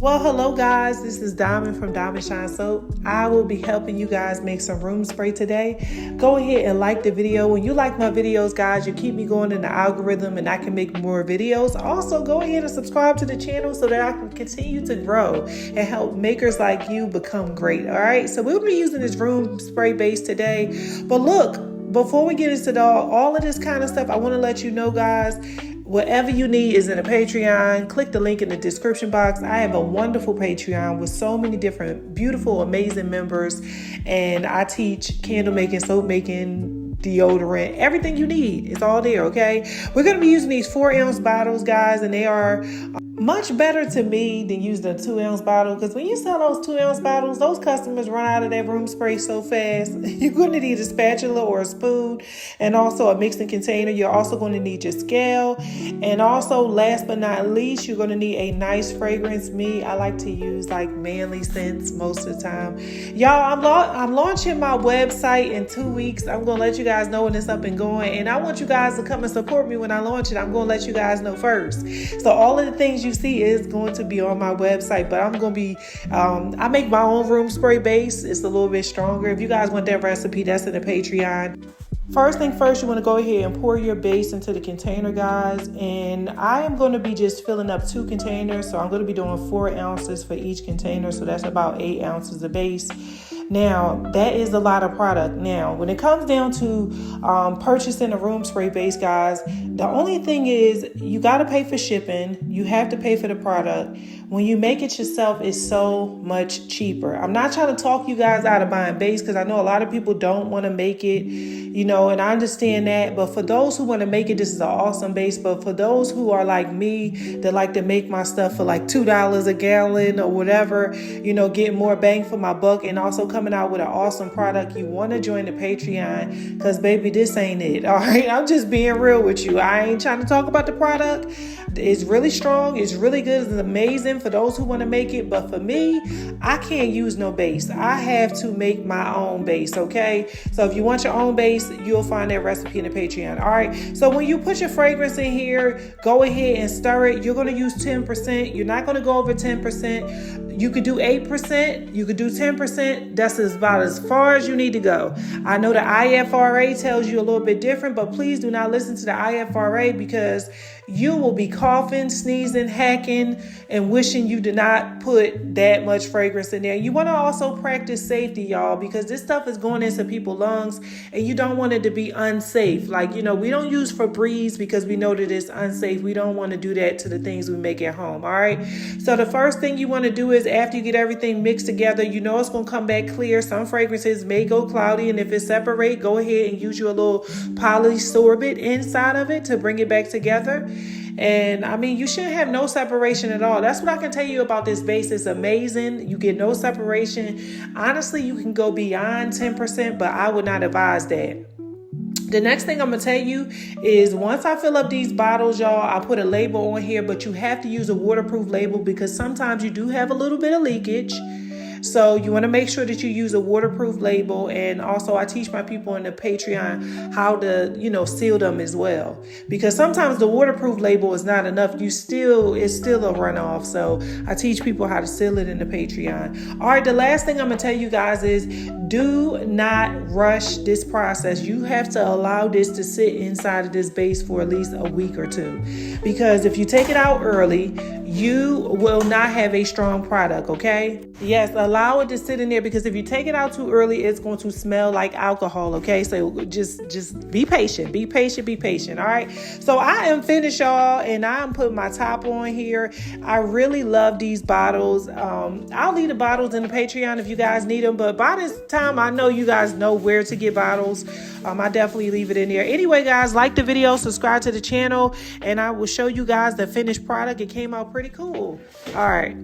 Well, hello guys, this is Diamond from Diamond Shine Soap. I will be helping you guys make some room spray today. Go ahead and like the video. When you like my videos, guys, you keep me going in the algorithm and I can make more videos. Also, go ahead and subscribe to the channel so that I can continue to grow and help makers like you become great. All right, so we'll be using this room spray base today. But look, before we get into all of this kind of stuff, I want to let you know, guys, whatever you need is in a Patreon. Click the link in the description box. I have a wonderful Patreon with so many different beautiful, amazing members. And I teach candle making, soap making, deodorant, everything you need. It's all there, okay? We're going to be using these 4-ounce bottles, guys, and they are much better to me than using a 2-ounce bottle, because when you sell those 2-ounce bottles, those customers run out of that room spray so fast. You're going to need a spatula or a spoon and also a mixing container. You're also going to need your scale, and also last but not least, you're going to need a nice fragrance. I like to use like manly scents most of the time. Y'all, I'm launching my website in 2 weeks. I'm going to let you guys know when it's up and going, and I want you guys to come and support me when I launch it. I'm going to let you guys know first. So all of the things you see is going to be on my website, but I'm going to be I make my own room spray base. It's a little bit stronger. If you guys want that recipe, that's in the Patreon. First thing first, you want to go ahead and pour your base into the container, guys, and I am going to be just filling up 2 containers, so I'm going to be doing 4 ounces for each container, so that's about 8 ounces of base. Now, that is a lot of product. Now, when it comes down to purchasing a room spray base, guys, the only thing is you got to pay for shipping. You have to pay for the product. When you make it yourself, it's so much cheaper. I'm not trying to talk you guys out of buying base, because I know a lot of people don't want to make it, and I understand that. But for those who want to make it, this is an awesome base. But for those who are like me, that like to make my stuff for like $2 a gallon or whatever, get more bang for my buck, and also coming out with an awesome product, you want to join the Patreon, because baby, this ain't it. All right, I'm just being real with you. I ain't trying to talk about the product. It's really strong. It's really good. It's amazing for those who want to make it. But for me, I can't use no base. I have to make my own base, okay? So if you want your own base, you'll find that recipe in the Patreon. All right, so when you put your fragrance in here, go ahead and stir it. You're going to use 10%. You're not going to go over 10%. You could do 8%. You could do 10%. That's about as far as you need to go. I know the IFRA tells you a little bit different, but please do not listen to the IFRA, because you will be coughing, sneezing, hacking, and wishing you did not put that much fragrance in there. You want to also practice safety, y'all, because this stuff is going into people's lungs, and you don't want it to be unsafe. Like, we don't use Febreze because we know that it's unsafe. We don't want to do that to the things we make at home, all right? So the first thing you want to do is, after you get everything mixed together, it's going to come back clear. Some fragrances may go cloudy, and if it separate, go ahead and use your little polysorbate inside of it to bring it back together. And I mean, you shouldn't have no separation at all. That's what I can tell you about this base. It's amazing. You get no separation. Honestly, you can go beyond 10%, but I would not advise that. The next thing I'm going to tell you is, once I fill up these bottles, y'all, I put a label on here, but you have to use a waterproof label, because sometimes you do have a little bit of leakage. So you want to make sure that you use a waterproof label. And also, I teach my people in the Patreon how to, seal them as well, because sometimes the waterproof label is not enough. It's still a runoff. So I teach people how to seal it in the Patreon. All right. The last thing I'm going to tell you guys is, do not rush this process. You have to allow this to sit inside of this base for at least a week or 2, because if you take it out early, you will not have a strong product, okay? Yes, allow it to sit in there, because if you take it out too early, it's going to smell like alcohol, okay? So just be patient, be patient, all right? So I am finished, y'all, and I'm putting my top on here. I really love these bottles. I'll leave the bottles in the Patreon if you guys need them, but by this time, I know you guys know where to get bottles. I definitely leave it in there. Anyway, guys, like the video, subscribe to the channel, and I will show you guys the finished product. It came out pretty cool. All right.